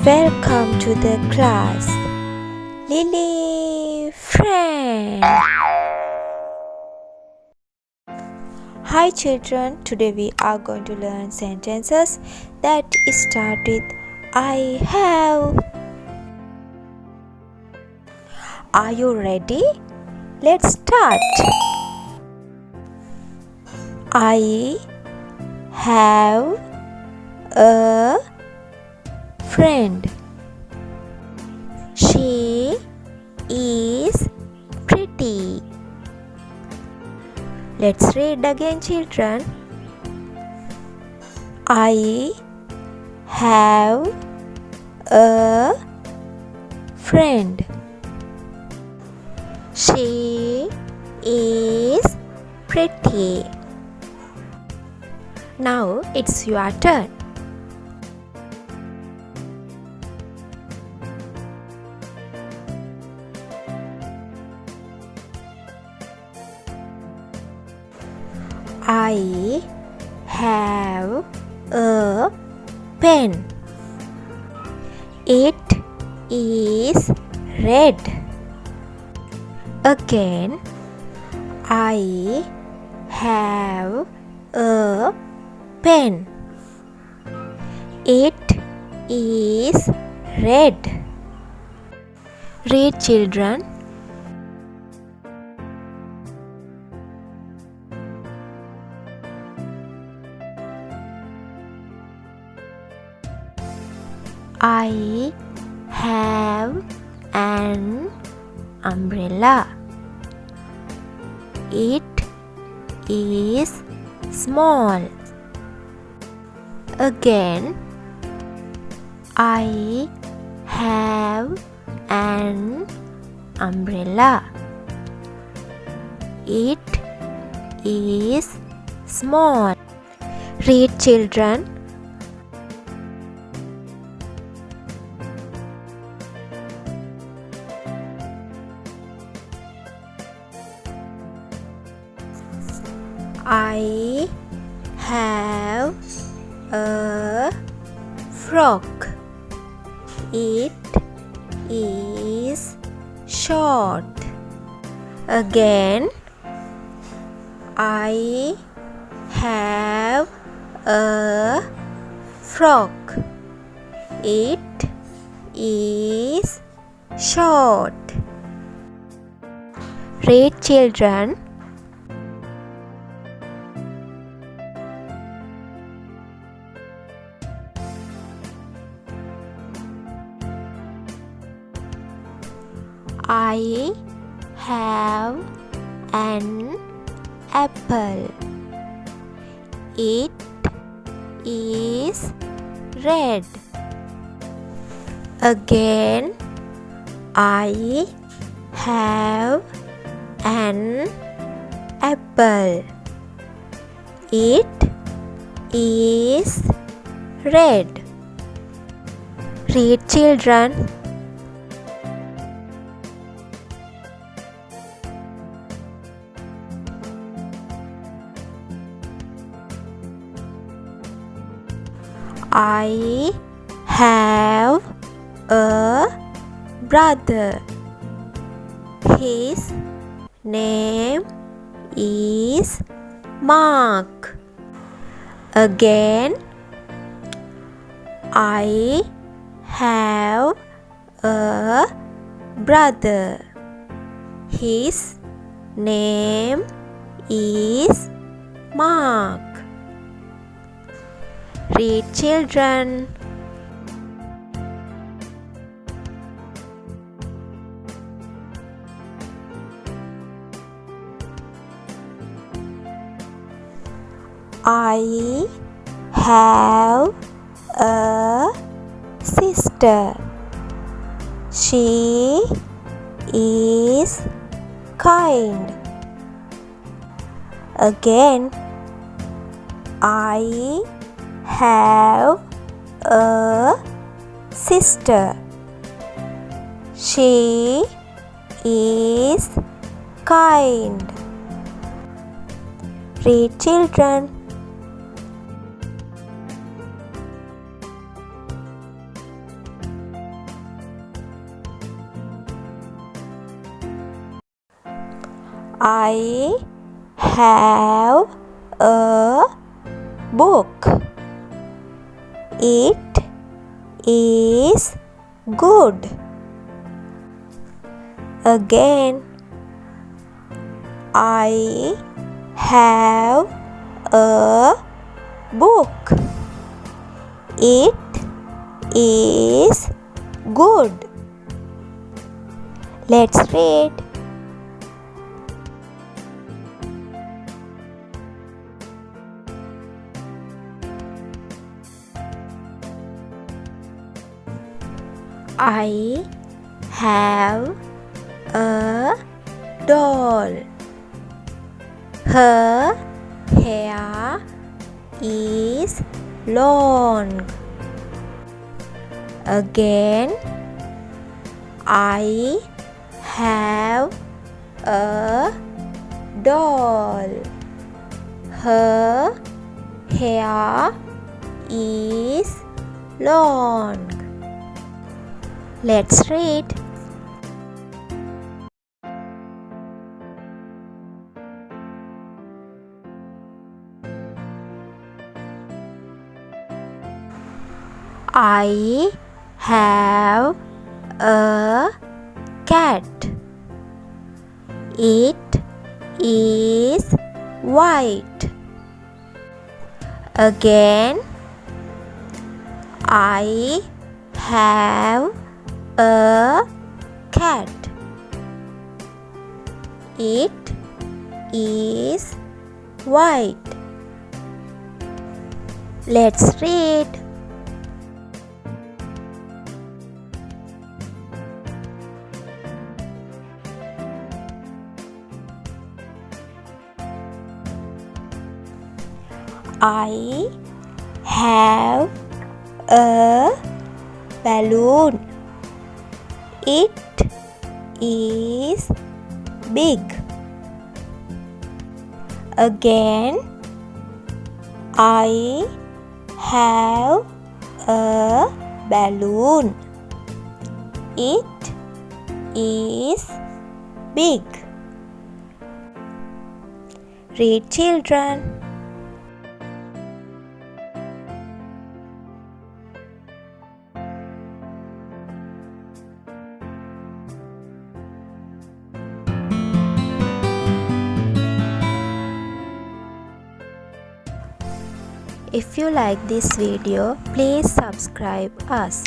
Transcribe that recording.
Welcome to the class. Lily friend. Hi children, today we are going to learn sentences that start with I have. Are you ready? Let's start. I have a friend. She is pretty. Let's read again, children. I have a friend. She is pretty. Now it's your turn. I have a pen. It is red. Again, I have a pen. It is red. Read, children. I have an umbrella. It is small. Again, I have an umbrella. It is small. Read, children. I have a frock. It is short. Again, I have a frock. It is short. Read, children. I have an apple. It is red. Again, I have an apple. It is red. Read, children. I have a brother. His name is Mark. Again, I have a brother. His name is Mark. Read, children. I have a sister. She is kind. Again, I have a sister. She is kind. Read, children. I have a book. It is good. Again, I have a book. It is good. Let's read. I have a doll. Her hair is long. Again, I have a doll. Her hair is long. Let's read. I have a cat. It is white. Again, I have a cat. It is white. Let's read. I have a balloon. It is big. Again, I have a balloon. It is big. Read, children. If you like this video, please subscribe us.